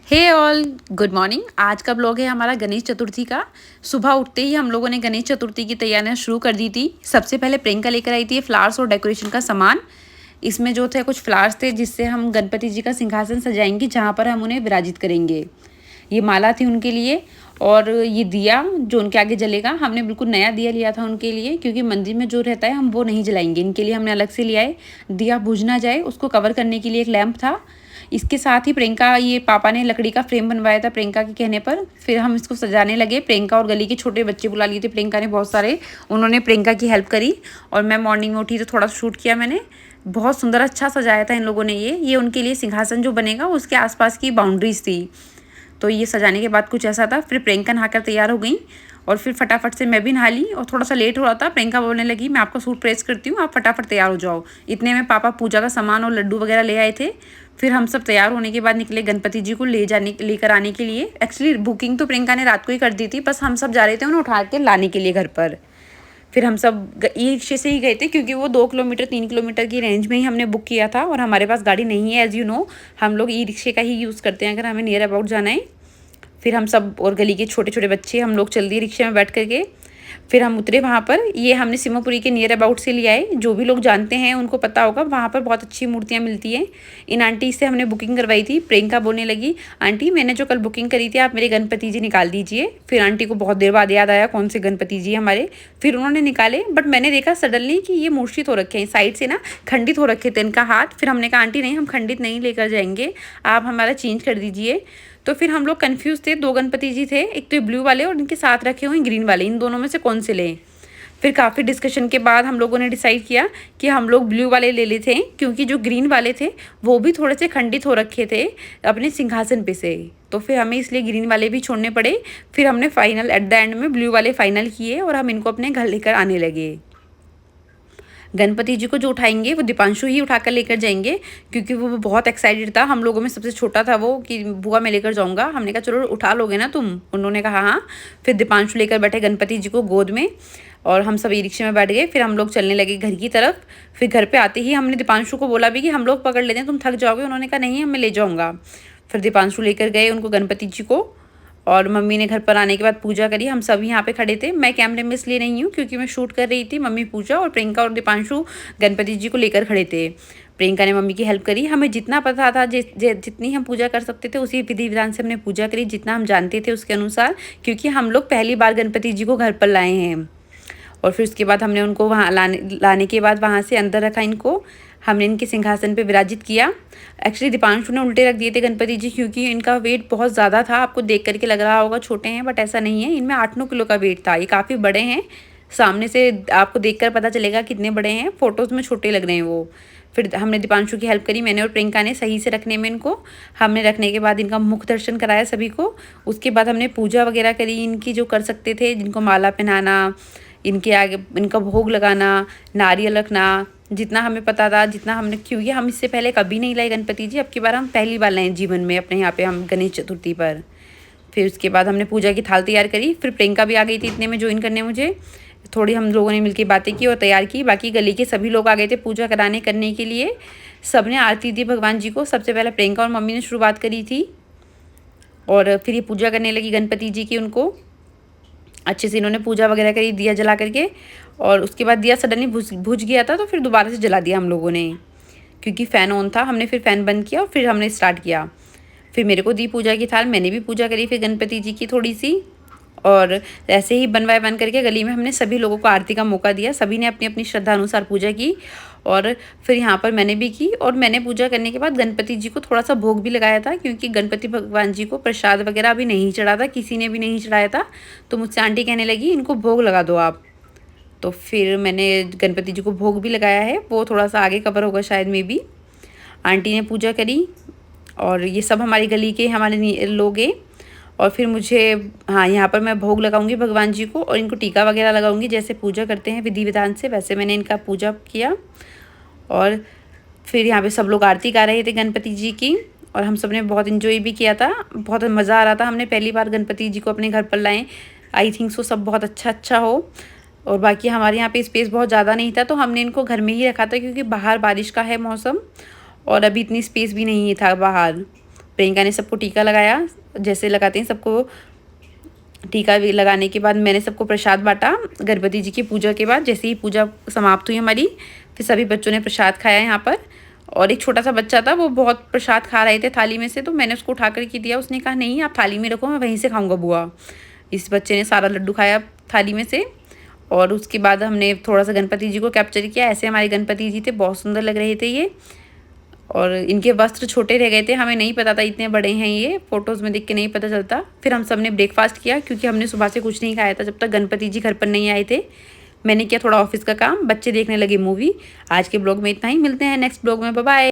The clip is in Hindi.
हे ऑल, गुड मॉर्निंग। आज का ब्लॉग है हमारा गणेश चतुर्थी का। सुबह उठते ही हम लोगों ने गणेश चतुर्थी की तैयारियां शुरू कर दी थी। सबसे पहले प्रियंका लेकर आई थी फ्लावर्स और डेकोरेशन का सामान। इसमें जो थे कुछ फ्लावर्स थे जिससे हम गणपति जी का सिंहासन सजाएंगे, जहाँ पर हम उन्हें विराजित करेंगे। ये माला थी उनके लिए, और ये दिया जो उनके आगे जलेगा, हमने बिल्कुल नया दिया लिया था उनके लिए, क्योंकि मंदिर में जो रहता है हम वो नहीं जलाएंगे। इनके लिए हमने अलग से लिया है। दिया बुझ ना जाए उसको कवर करने के लिए एक लैंप था। इसके साथ ही प्रियंका, ये पापा ने लकड़ी का फ्रेम बनवाया था प्रियंका के कहने पर। फिर हम इसको सजाने लगे। प्रियंका और गली के छोटे बच्चे बुला लिए थे प्रियंका ने बहुत सारे। उन्होंने प्रियंका की हेल्प करी और मैं मॉर्निंग में उठी तो थोड़ा शूट किया मैंने। बहुत सुंदर अच्छा सजाया था इन लोगों ने। ये उनके लिए सिंहासन जो बनेगा उसके आसपास की बाउंड्रीज थी। तो ये सजाने के बाद कुछ ऐसा था। फिर प्रियंका नहाकर तैयार हो गई और फिर फटाफट से मैं भी नहा ली। और थोड़ा सा लेट हो रहा था। प्रियंका बोलने लगी, मैं आपका सूट प्रेस करती हूँ, आप फटाफट तैयार हो जाओ। इतने में पापा पूजा का सामान और लड्डू वगैरह ले आए थे। फिर हम सब तैयार होने के बाद निकले गणपति जी को लेकर आने के लिए। एक्चुअली बुकिंग तो प्रियंका ने रात को ही कर दी थी, बस हम सब जा रहे थे उन्हें उठा के लाने के लिए घर पर। फिर हम सब ई रिक्शे से ही गए थे, क्योंकि वो 2 किलोमीटर 3 किलोमीटर की रेंज में ही हमने बुक किया था। और हमारे पास गाड़ी नहीं है, एज़ यू नो। हम लोग ई रिक्शे का ही यूज़ करते हैं अगर हमें नियर अबाउट जाना है। फिर हम सब और गली के छोटे छोटे बच्चे हम लोग चल दिए रिक्शे में बैठ करके। फिर हम उतरे वहाँ पर। ये हमने सिमापुरी के नियर अबाउट से लिया है। जो भी लोग जानते हैं उनको पता होगा, वहाँ पर बहुत अच्छी मूर्तियाँ मिलती हैं। इन आंटी से हमने बुकिंग करवाई थी। प्रियंका बोलने लगी, आंटी मैंने जो कल बुकिंग करी थी आप मेरे गणपति जी निकाल दीजिए। फिर आंटी को बहुत देर बाद याद आया कौन से गणपति जी हमारे। फिर उन्होंने निकाले, बट मैंने देखा सडनली कि ये मूर्छित हो रखे हैं, साइड से ना खंडित हो रखे थे इनका हाथ। फिर हमने कहा, आंटी नहीं, हम खंडित नहीं लेकर जाएंगे, आप हमारा चेंज कर दीजिए। तो फिर हम लोग कंफ्यूज थे। 2 गणपति जी थे, एक तो ये ब्लू वाले और इनके साथ रखे हुए ग्रीन वाले। इन दोनों में से कौन से लें। फिर काफ़ी डिस्कशन के बाद हम लोगों ने डिसाइड किया कि हम लोग ब्लू वाले ले लेते हैं, क्योंकि जो ग्रीन वाले थे वो भी थोड़े से खंडित हो रखे थे अपने सिंहासन पे से। तो फिर हमें इसलिए ग्रीन वाले भी छोड़ने पड़े। फिर हमने फाइनल एट द एंड में ब्लू वाले फाइनल किए और हम इनको अपने घर लेकर आने लगे। गणपति जी को जो उठाएंगे वो दीपांशु ही उठाकर लेकर जाएंगे, क्योंकि वो बहुत एक्साइटेड था। हम लोगों में सबसे छोटा था वो, कि बुआ मैं लेकर जाऊंगा। हमने कहा चलो उठा लोगे ना तुम। उन्होंने कहा हाँ। फिर दीपांशु लेकर बैठे गणपति जी को गोद में, और हम सब ई रिक्शे में बैठ गए। फिर हम लोग चलने लगे घर की तरफ। फिर घर पे आते ही हमने दीपांशु को बोला भी कि हम लोग पकड़ लेते हैं, तुम थक जाओगे। उन्होंने कहा नहीं, मैं ले जाऊँगा। फिर दीपांशु लेकर गए उनको गणपति जी को, और मम्मी ने घर पर आने के बाद पूजा करी। हम सब यहाँ पे खड़े थे। मैं कैमरे में इसलिए नहीं हूँ क्योंकि मैं शूट कर रही थी। मम्मी पूजा और प्रियंका और दीपांशु गणपति जी को लेकर खड़े थे। प्रियंका ने मम्मी की हेल्प करी। हमें जितना पता था, जितनी हम पूजा कर सकते थे उसी विधि विधान से हमने पूजा करी, जितना हम जानते थे उसके अनुसार, क्योंकि हम लोग पहली बार गणपति जी को घर पर लाए हैं। और फिर उसके बाद हमने उनको वहाँ लाने के बाद वहाँ से अंदर रखा इनको। हमने इनके सिंहासन पे विराजित किया। एक्चुअली दीपांशु ने उल्टे रख दिए थे गणपति जी, क्योंकि इनका वेट बहुत ज़्यादा था। आपको देख करके लग रहा होगा छोटे हैं, बट ऐसा नहीं है। इनमें 8-9 किलो का वेट था। ये काफ़ी बड़े हैं। सामने से आपको देखकर पता चलेगा कितने बड़े हैं, फ़ोटोज़ में छोटे लग रहे हैं वो। फिर हमने दीपांशु की हेल्प करी, मैंने और प्रियंका ने, सही से रखने में इनको। हमने रखने के बाद इनका मुख दर्शन कराया सभी को। उसके बाद हमने पूजा वगैरह करी इनकी, जो कर सकते थे। जिनको माला पहनाना, इनके आगे इनका भोग लगाना, नारियल रखना, जितना हमें पता था, जितना हमने, क्योंकि हम इससे पहले कभी नहीं लाए गणपति जी। अब की बार हम पहली बार लाए जीवन में अपने यहाँ पे हम गणेश चतुर्थी पर। फिर उसके बाद हमने पूजा की थाल तैयार करी। फिर प्रियंका भी आ गई थी इतने में ज्वाइन करने मुझे। थोड़ी हम लोगों ने मिलकर बातें की और तैयार की। बाकी गली के सभी लोग आ गए थे पूजा करने के लिए। सब ने आरती दी भगवान जी को। सबसे पहले प्रियंका और मम्मी ने शुरुआत करी थी, और फिर ये पूजा करने लगी गणपति जी की। उनको अच्छे से इन्होंने पूजा वगैरह करी दिया जला करके। और उसके बाद दिया सडनली बुझ गया था, तो फिर दोबारा से जला दिया हम लोगों ने, क्योंकि फ़ैन ऑन था। हमने फिर फ़ैन बंद किया और फिर हमने स्टार्ट किया। फिर मेरे को दी पूजा की थाल, मैंने भी पूजा करी फिर गणपति जी की थोड़ी सी। और ऐसे ही वन बाय वन करके गली में हमने सभी लोगों को आरती का मौका दिया। सभी ने अपनी अपनी श्रद्धा अनुसार पूजा की, और फिर यहाँ पर मैंने भी की। और मैंने पूजा करने के बाद गणपति जी को थोड़ा सा भोग भी लगाया था, क्योंकि गणपति भगवान जी को प्रसाद वगैरह अभी नहीं चढ़ा था, किसी ने भी नहीं चढ़ाया था। तो मुझसे आंटी कहने लगी इनको भोग लगा दो आप। तो फिर मैंने गणपति जी को भोग भी लगाया है। वो थोड़ा सा आगे कवर होगा शायद में भी। आंटी ने पूजा करी, और ये सब हमारी गली के हमारे लोग हैं। और फिर मुझे, हाँ, यहाँ पर मैं भोग लगाऊंगी भगवान जी को, और इनको टीका वगैरह लगाऊंगी। जैसे पूजा करते हैं विधि विधान से, वैसे मैंने इनका पूजा किया। और फिर यहाँ पे सब लोग आरती गा रहे थे गणपति जी की, और हम सब ने बहुत इन्जॉय भी किया था। बहुत मज़ा आ रहा था। हमने पहली बार गणपति जी को अपने घर पर लाएँ। आई थिंक सो सब बहुत अच्छा हो। और बाकी हमारे यहाँ पे स्पेस बहुत ज़्यादा नहीं था, तो हमने इनको घर में ही रखा था, क्योंकि बाहर बारिश का है मौसम, और अभी इतनी स्पेस भी नहीं था बाहर। प्रियंका ने सबको टीका लगाया, जैसे लगाते हैं सबको। टीका लगाने के बाद मैंने सबको प्रसाद बांटा गणपति जी की पूजा के बाद। जैसे ही पूजा समाप्त हुई हमारी, फिर सभी बच्चों ने प्रसाद खाया यहाँ पर। और एक छोटा सा बच्चा था, वो बहुत प्रसाद खा रहे थे थाली में से, तो मैंने उसको उठा कर के दिया। उसने कहा नहीं आप थाली में रखो, मैं वहीं से खाऊंगा बुआ। इस बच्चे ने सारा लड्डू खाया थाली में से। और उसके बाद हमने थोड़ा सा गणपति जी को कैप्चर किया। ऐसे हमारे गणपति जी थे, बहुत सुंदर लग रहे थे ये। और इनके वस्त्र छोटे रह गए थे, हमें नहीं पता था इतने बड़े हैं ये, फोटोज़ में देख के नहीं पता चलता। फिर हम सब ने ब्रेकफास्ट किया, क्योंकि हमने सुबह से कुछ नहीं खाया था जब तक गणपति जी घर पर नहीं आए थे। मैंने किया थोड़ा ऑफिस का काम, बच्चे देखने लगे मूवी। आज के ब्लॉग में इतना ही, मिलते हैं नेक्स्ट ब्लॉग में, बाय बाय।